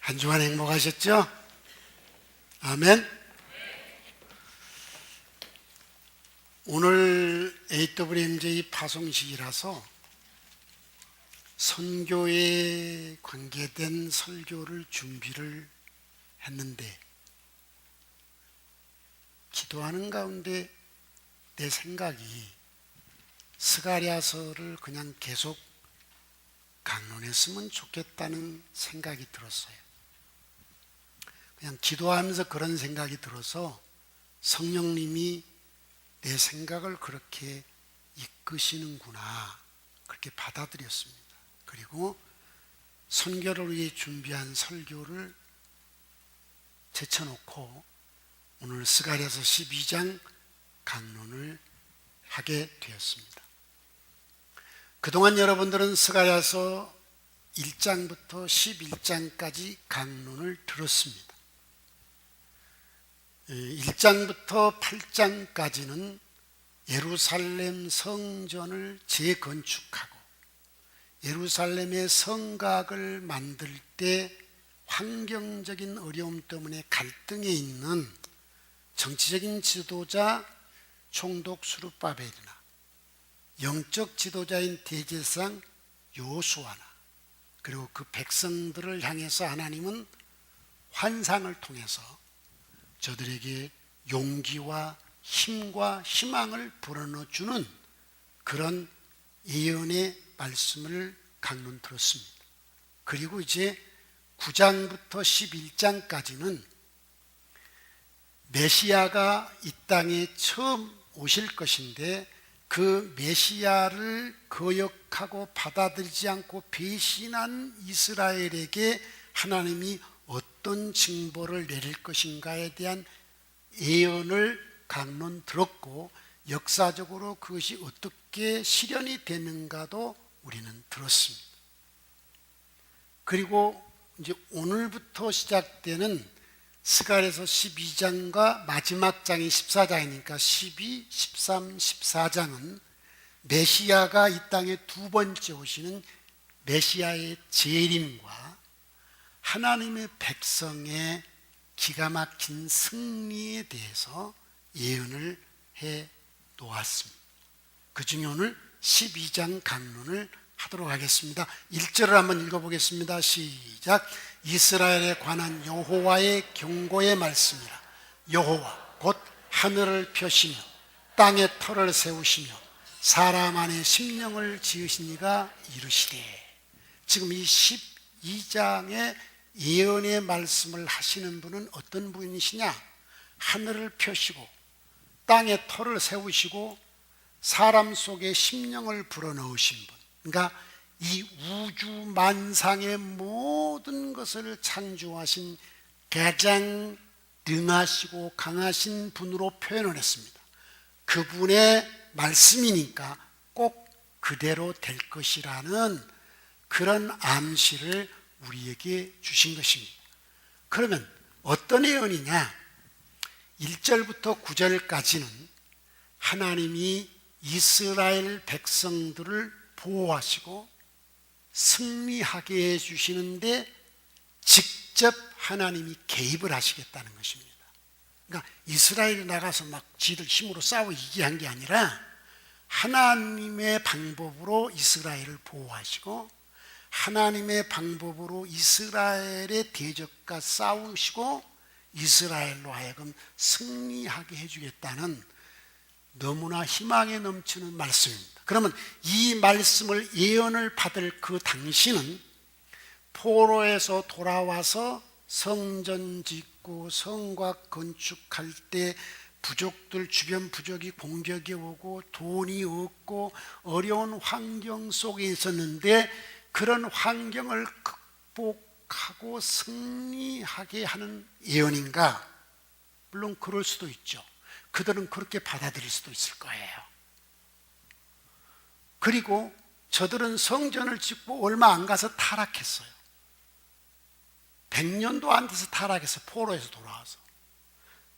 한 주간 행복하셨죠? 아멘. 오늘 AWMJ 파송식이라서 선교에 관계된 설교를 준비를 했는데 기도하는 가운데 내 생각이 스가랴서를 그냥 계속 강론했으면 좋겠다는 생각이 들었어요. 그냥 기도하면서 그런 생각이 들어서 성령님이 내 생각을 그렇게 이끄시는구나, 그렇게 받아들였습니다. 그리고 선교를 위해 준비한 설교를 제쳐놓고 오늘 스가랴서 12장 강론을 하게 되었습니다. 그동안 여러분들은 스가랴서 1장부터 11장까지 강론을 들었습니다. 1장부터 8장까지는 예루살렘 성전을 재건축하고 예루살렘의 성곽을 만들 때 환경적인 어려움 때문에 갈등에 있는 정치적인 지도자 총독 스룹바벨이나 영적 지도자인 대제사장 여호수아나 그리고 그 백성들을 향해서 하나님은 환상을 통해서 저들에게 용기와 힘과 희망을 불어넣어주는 그런 예언의 말씀을 강론 들었습니다. 그리고 이제 9장부터 11장까지는 메시아가 이 땅에 처음 오실 것인데 그 메시아를 거역하고 받아들이지 않고 배신한 이스라엘에게 하나님이 어떤 징벌을 내릴 것인가에 대한 예언을 강론 들었고 역사적으로 그것이 어떻게 실현이 되는가도 우리는 들었습니다. 그리고 이제 오늘부터 시작되는 스가랴서 12장과 마지막 장이 14장이니까 12, 13, 14장은 메시아가 이 땅에 두 번째 오시는 메시아의 재림과 하나님의 백성의 기가 막힌 승리에 대해서 예언을 해 놓았습니다. 그 중에 오늘 12장 강론을 하도록 하겠습니다. 1절을 한번 읽어보겠습니다. 시작. 이스라엘에 관한 여호와의 경고의 말씀이라. 여호와 곧 하늘을 펴시며 땅에 터를 세우시며 사람 안에 심령을 지으신 이가 이르시되. 지금 이 12장의 예언의 말씀을 하시는 분은 어떤 분이시냐? 하늘을 펴시고 땅에 터를 세우시고 사람 속에 심령을 불어넣으신 분, 그러니까 이 우주 만상의 모든 것을 창조하신 가장 능하시고 강하신 분으로 표현을 했습니다. 그분의 말씀이니까 꼭 그대로 될 것이라는 그런 암시를 우리에게 주신 것입니다. 그러면 어떤 예언이냐? 1절부터 9절까지는 하나님이 이스라엘 백성들을 보호하시고 승리하게 해주시는데 직접 하나님이 개입을 하시겠다는 것입니다. 그러니까 이스라엘이 나가서 막 지들 힘으로 싸워 이기게 한 게 아니라 하나님의 방법으로 이스라엘을 보호하시고 하나님의 방법으로 이스라엘의 대적과 싸우시고 이스라엘로 하여금 승리하게 해주겠다는 너무나 희망에 넘치는 말씀입니다. 그러면 이 말씀을 예언을 받을 그 당시는 포로에서 돌아와서 성전 짓고 성곽 건축할 때 부족들 주변 부족이 공격이 오고 돈이 없고 어려운 환경 속에 있었는데 그런 환경을 극복하고 승리하게 하는 예언인가? 물론 그럴 수도 있죠. 그들은 그렇게 받아들일 수도 있을 거예요. 그리고 저들은 성전을 짓고 얼마 안 가서 타락했어요. 100년도 안 돼서 타락해서 포로에서 돌아와서.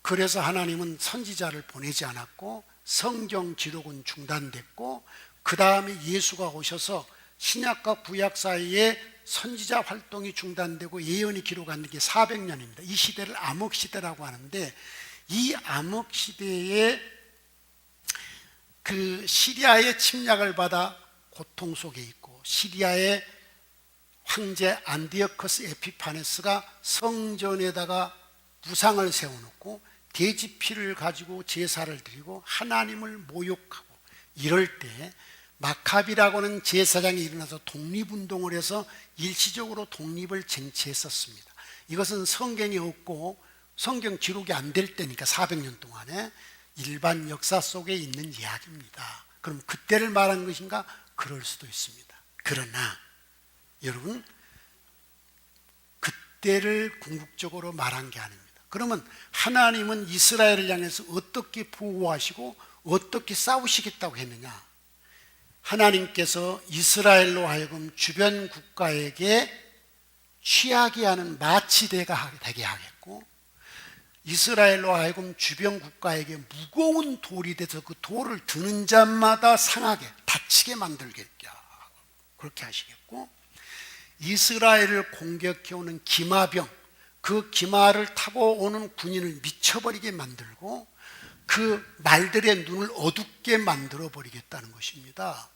그래서 하나님은 선지자를 보내지 않았고 성경 기록은 중단됐고 그 다음에 예수가 오셔서 신약과 구약 사이에 선지자 활동이 중단되고 예언이 기록한 게 400년입니다. 이 시대를 암흑시대라고 하는데, 이 암흑시대에 그 시리아의 침략을 받아 고통 속에 있고, 시리아의 황제 안디오커스 에피파네스가 성전에다가 무상을 세워놓고 돼지피를 가지고 제사를 드리고 하나님을 모욕하고 이럴 때 마카비라고 하는 제사장이 일어나서 독립운동을 해서 일시적으로 독립을 쟁취했었습니다. 이것은 성경이 없고 성경 기록이 안 될 때니까 400년 동안에 일반 역사 속에 있는 이야기입니다. 그럼 그때를 말한 것인가? 그럴 수도 있습니다. 그러나 여러분, 그때를 궁극적으로 말한 게 아닙니다. 그러면 하나님은 이스라엘을 향해서 어떻게 보호하시고 어떻게 싸우시겠다고 했느냐? 하나님께서 이스라엘로 하여금 주변 국가에게 취하게 하는 마치대가 되게 하겠고, 이스라엘로 하여금 주변 국가에게 무거운 돌이 돼서 그 돌을 드는 자마다 상하게 다치게 만들겠다, 그렇게 하시겠고, 이스라엘을 공격해오는 기마병, 그 기마를 타고 오는 군인을 미쳐버리게 만들고 그 말들의 눈을 어둡게 만들어 버리겠다는 것입니다.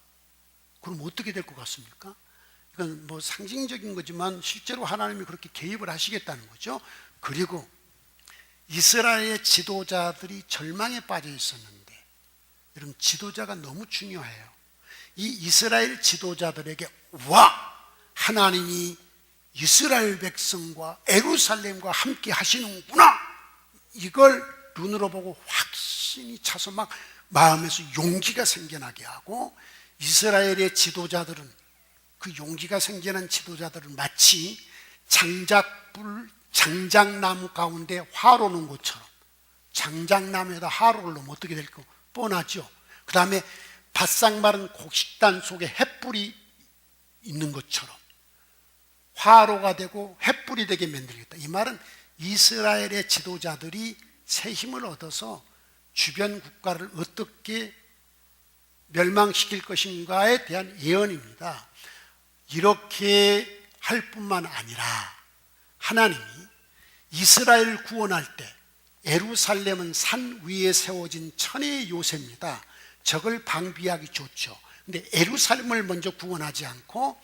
그럼 어떻게 될 것 같습니까? 이건 뭐 상징적인 거지만 실제로 하나님이 그렇게 개입을 하시겠다는 거죠. 그리고 이스라엘의 지도자들이 절망에 빠져 있었는데, 여러분, 지도자가 너무 중요해요. 이 이스라엘 지도자들에게 하나님이 이스라엘 백성과 예루살렘과 함께 하시는구나, 이걸 눈으로 보고 확신이 차서 막 마음에서 용기가 생겨나게 하고, 이스라엘의 지도자들은, 그 용기가 생겨난 지도자들은 마치 장작나무 가운데 화로 놓은 것처럼, 장작나무에다 화로를 놓으면 어떻게 될까? 뻔하죠. 그 다음에 바싹 마른 곡식단 속에 횃불이 있는 것처럼 화로가 되고 횃불이 되게 만들겠다. 이 말은 이스라엘의 지도자들이 새 힘을 얻어서 주변 국가를 어떻게 멸망시킬 것인가에 대한 예언입니다. 이렇게 할 뿐만 아니라 하나님이 이스라엘을 구원할 때, 예루살렘은 산 위에 세워진 천의 요새입니다. 적을 방비하기 좋죠. 근데 예루살렘을 먼저 구원하지 않고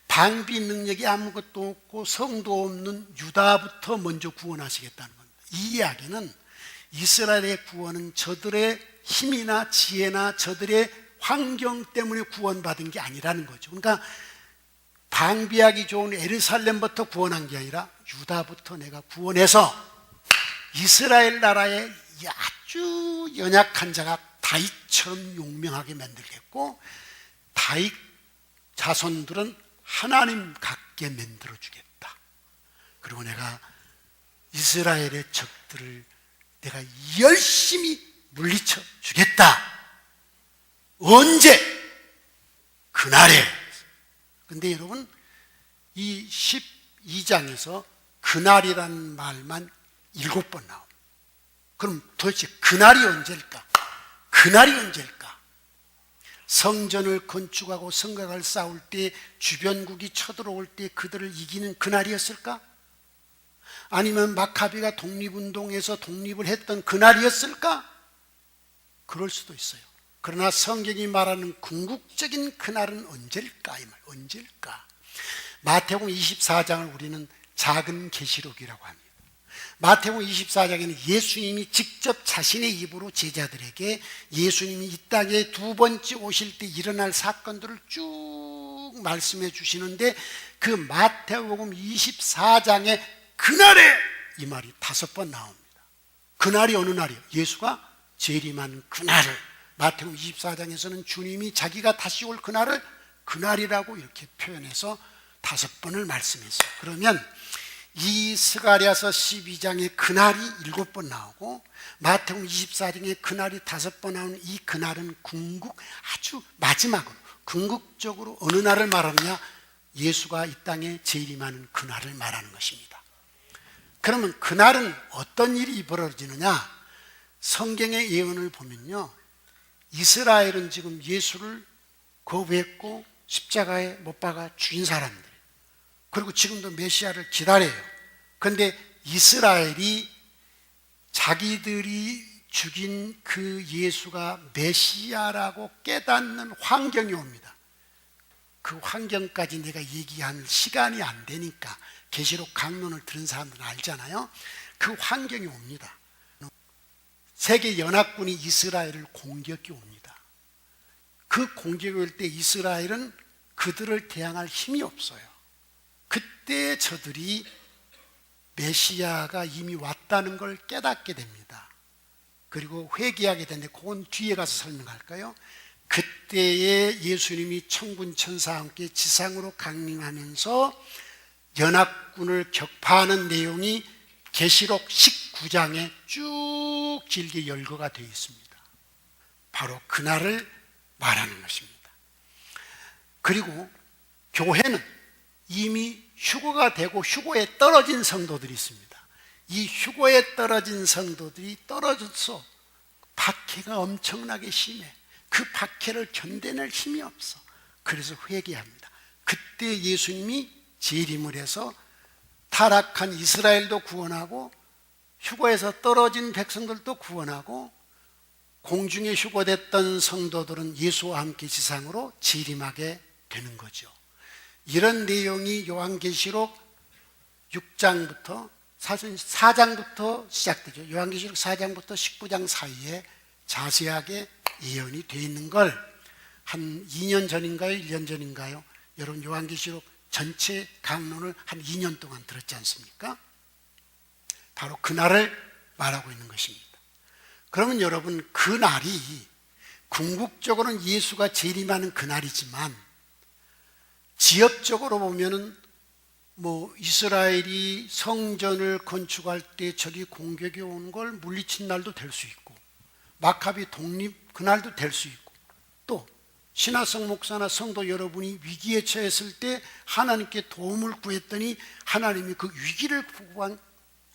방비 능력이 아무것도 없고 성도 없는 유다부터 먼저 구원하시겠다는 겁니다. 이 이야기는 이스라엘의 구원은 저들의 힘이나 지혜나 저들의 환경 때문에 구원받은 게 아니라는 거죠. 그러니까 방비하기 좋은 예루살렘부터 구원한 게 아니라 유다부터 내가 구원해서 이스라엘 나라의 아주 연약한 자가 다윗처럼 용맹하게 만들겠고, 다윗 자손들은 하나님 같게 만들어 주겠다. 그리고 내가 이스라엘의 적들을 내가 열심히 물리쳐 주겠다. 언제? 그날에. 근데 여러분, 이 12장에서 그날이라는 말만 7번 나옵니다. 그럼 도대체 그날이 언제일까? 그날이 언제일까? 성전을 건축하고 성곽을 쌓을 때, 주변국이 쳐들어올 때 그들을 이기는 그날이었을까? 아니면 마카비가 독립운동에서 독립을 했던 그날이었을까? 그럴 수도 있어요. 그러나 성경이 말하는 궁극적인 그날은 언제일까? 이 말, 언제일까? 마태복음 24장을 우리는 작은 계시록이라고 합니다. 마태복음 24장에는 예수님이 직접 자신의 입으로 제자들에게 예수님이 이 땅에 두 번째 오실 때 일어날 사건들을 쭉 말씀해 주시는데, 그 마태복음 24장에 그날에 이 말이 5번 나옵니다. 그날이 어느 날이요? 예수가 재림하는 그날을, 마태복음 24장에서는 주님이 자기가 다시 올 그날을 그날이라고 이렇게 표현해서 5번을 말씀했어요. 그러면 이 스가랴서 12장에 그날이 7번 나오고 마태복음 24장에 그날이 5번 나오는 이 그날은 아주 마지막으로 궁극적으로 어느 날을 말하느냐? 예수가 이 땅에 재림하는 그날을 말하는 것입니다. 그러면 그날은 어떤 일이 벌어지느냐? 성경의 예언을 보면요, 이스라엘은 지금 예수를 거부했고 십자가에 못 박아 죽인 사람들, 그리고 지금도 메시아를 기다려요. 그런데 이스라엘이 자기들이 죽인 그 예수가 메시아라고 깨닫는 환경이 옵니다. 그 환경까지 내가 얘기할 시간이 안 되니까, 계시록 강론을 들은 사람들은 알잖아요. 그 환경이 옵니다. 세계 연합군이 이스라엘을 공격이 옵니다. 그 공격이 올 때 이스라엘은 그들을 대항할 힘이 없어요. 그때 저들이 메시아가 이미 왔다는 걸 깨닫게 됩니다. 그리고 회개하게 되는데 그건 뒤에 가서 설명할까요? 그때에 예수님이 천군 천사와 함께 지상으로 강림하면서 연합군을 격파하는 내용이 계시록 19장에 쭉 길게 열거가 되어 있습니다. 바로 그날을 말하는 것입니다. 그리고 교회는 이미 휴거가 되고 휴거에 떨어진 성도들이 있습니다. 이 휴거에 떨어진 성도들이 떨어져서 박해가 엄청나게 심해. 그 박해를 견뎌낼 힘이 없어. 그래서 회개합니다. 그때 예수님이 재림을 해서 타락한 이스라엘도 구원하고 휴거에서 떨어진 백성들도 구원하고 공중에 휴거됐던 성도들은 예수와 함께 지상으로 재림하게 되는 거죠. 이런 내용이 요한계시록 6장부터 4장부터 시작되죠. 요한계시록 4장부터 19장 사이에 자세하게 예언이 되어 있는 걸 한 2년 전인가요? 1년 전인가요? 여러분 요한계시록 전체 강론을 한 2년 동안 들었지 않습니까? 바로 그날을 말하고 있는 것입니다. 그러면 여러분, 그날이 궁극적으로는 예수가 재림하는 그날이지만 지역적으로 보면은 이스라엘이 성전을 건축할 때 저기 공격이 온 걸 물리친 날도 될 수 있고, 마카비 독립 그날도 될 수 있고, 또 신화성 목사나 성도 여러분이 위기에 처했을 때 하나님께 도움을 구했더니 하나님이 그 위기를 구한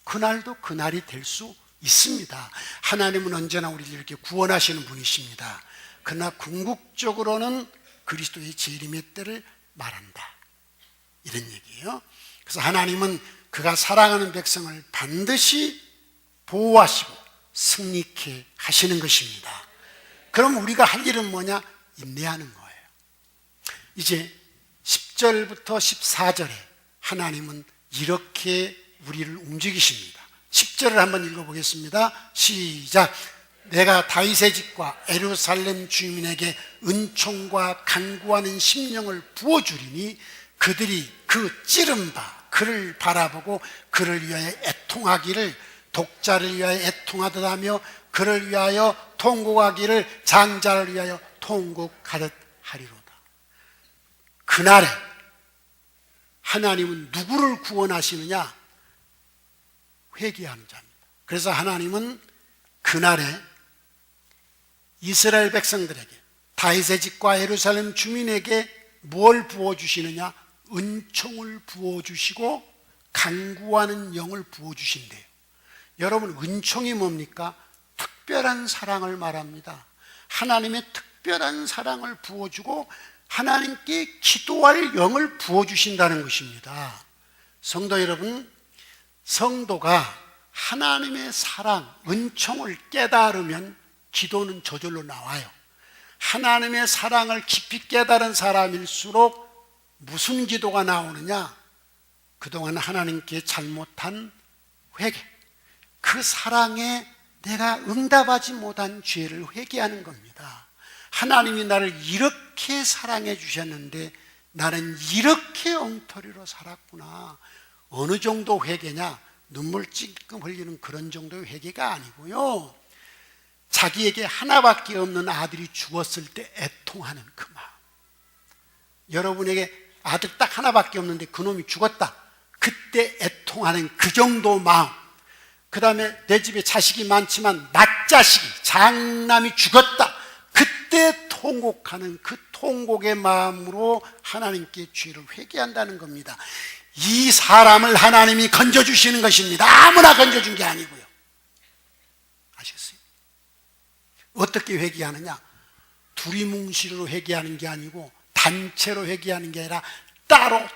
그날도 그날이 될 수 있습니다. 하나님은 언제나 우리를 이렇게 구원하시는 분이십니다. 그러나 궁극적으로는 그리스도의 재림의 때를 말한다, 이런 얘기예요. 그래서 하나님은 그가 사랑하는 백성을 반드시 보호하시고 승리케 하시는 것입니다. 그럼 우리가 할 일은 뭐냐? 인내하는 거예요. 이제 10절부터 14절에 하나님은 이렇게 우리를 움직이십니다. 10절을 한번 읽어보겠습니다. 시작. 내가 다윗의 집과 예루살렘 주민에게 은총과 간구하는 심령을 부어주리니 그들이 그 찌른 바 그를 바라보고 그를 위하여 애통하기를, 독자를 위하여 애통하듯 하며 그를 위하여 통곡하기를 장자를 위하여 통곡하듯 하리로다. 그날에 하나님은 누구를 구원하시느냐? 회개하는 자입니다. 그래서 하나님은 그날에 이스라엘 백성들에게, 다윗의 집과 예루살렘 주민에게 뭘 부어주시느냐? 은총을 부어주시고 간구하는 영을 부어주신대요. 여러분, 은총이 뭡니까? 특별한 사랑을 말합니다. 하나님의 특별한 사랑을 부어주고 하나님께 기도할 영을 부어주신다는 것입니다. 성도 여러분, 성도가 하나님의 사랑, 은총을 깨달으면 기도는 저절로 나와요. 하나님의 사랑을 깊이 깨달은 사람일수록 무슨 기도가 나오느냐? 그동안 하나님께 잘못한 회개, 그 사랑에 내가 응답하지 못한 죄를 회개하는 겁니다. 하나님이 나를 이렇게 사랑해 주셨는데 나는 이렇게 엉터리로 살았구나. 어느 정도 회개냐? 눈물 찔끔 흘리는 그런 정도의 회개가 아니고요, 자기에게 하나밖에 없는 아들이 죽었을 때 애통하는 그 마음. 여러분에게 아들 딱 하나밖에 없는데 그놈이 죽었다, 그때 애통하는 그 정도 마음. 그 다음에 내 집에 자식이 많지만 맏자식이, 장남이 죽었다, 그때 통곡하는 그 통곡의 마음으로 하나님께 죄를 회개한다는 겁니다. 이 사람을 하나님이 건져주시는 것입니다. 아무나 건져준 게 아니고요. 아셨어요? 어떻게 회개하느냐? 두리뭉실로 회개하는 게 아니고 단체로 회개하는 게 아니라 따로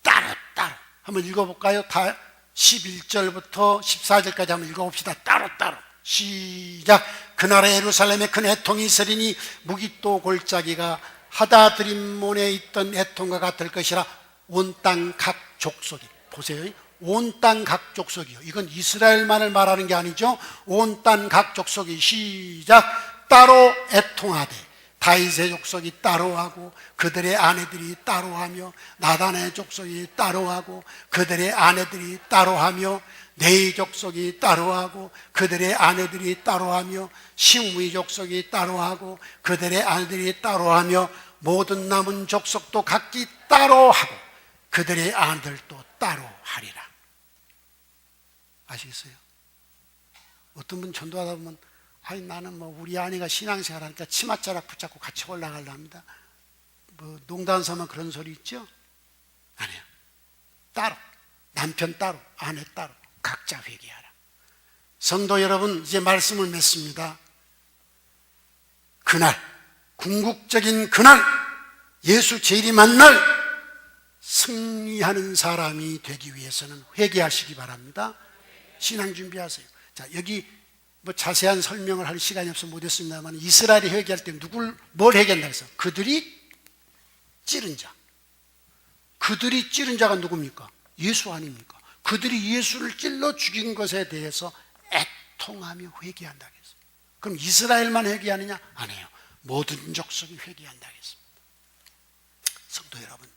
따로 따로. 한번 읽어볼까요? 다 11절부터 14절까지 한번 읽어봅시다. 따로 따로. 시작. 그날에 예루살렘에 큰 애통이 있으리니 무깃도 골짜기가 하다드림몬에 있던 애통과 같을 것이라. 온 땅 각 족속이. 보세요. 온 땅 각 족속이요. 이건 이스라엘만을 말하는 게 아니죠. 온 땅 각 족속이 시작. 따로 애통하되. 다윗의 족속이 따로하고 그들의 아내들이 따로하며 나단의 족속이 따로하고 그들의 아내들이 따로하며 네이 족속이 따로하고 그들의 아내들이 따로하며 시므이 족속이 따로하고 그들의 아내들이 따로하며 모든 남은 족속도 각기 따로하고 그들의 아내들도 따로하리라. 아시겠어요? 어떤 분 전도하다 보면 아니 나는 뭐 우리 아내가 신앙생활 하니까 치맛자락 붙잡고 같이 올라가려 합니다. 뭐 농담 삼아 그런 소리 있죠? 아니에요. 따로. 남편 따로, 아내 따로. 각자 회개하라. 성도 여러분, 이제 말씀을 맺습니다. 그날, 궁극적인 그날, 예수 재림한 날 승리하는 사람이 되기 위해서는 회개하시기 바랍니다. 신앙 준비하세요. 자, 여기 뭐 자세한 설명을 할 시간이 없어서 못했습니다만 이스라엘이 회개할 때 뭘 회개한다고 해서 그들이 찌른 자. 그들이 찌른 자가 누굽니까? 예수 아닙니까? 그들이 예수를 찔러 죽인 것에 대해서 애통하며 회개한다고 했습니다. 그럼 이스라엘만 회개하느냐? 아니에요. 모든 족속이 회개한다고 했습니다. 성도 여러분,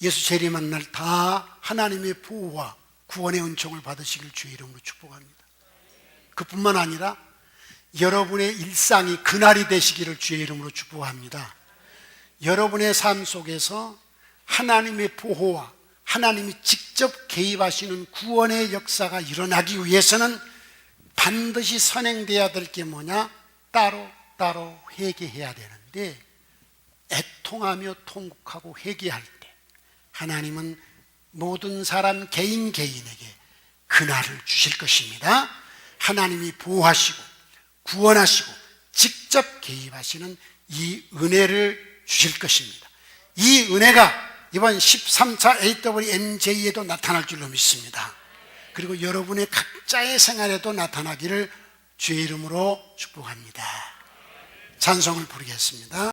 예수 재림한 날 다 하나님의 보호와 구원의 은총을 받으시길 주의 이름으로 축복합니다. 그뿐만 아니라 여러분의 일상이 그날이 되시기를 주의 이름으로 축복합니다. 여러분의 삶 속에서 하나님의 보호와 하나님이 직접 개입하시는 구원의 역사가 일어나기 위해서는 반드시 선행돼야 될 게 뭐냐? 따로 회개해야 되는데 애통하며 통곡하고 회개할 때 하나님은 모든 사람 개인에게 그날을 주실 것입니다. 하나님이 보호하시고 구원하시고 직접 개입하시는 이 은혜를 주실 것입니다. 이 은혜가 이번 13차 AWMJ에도 나타날 줄로 믿습니다. 그리고 여러분의 각자의 생활에도 나타나기를 주의 이름으로 축복합니다. 찬송을 부르겠습니다.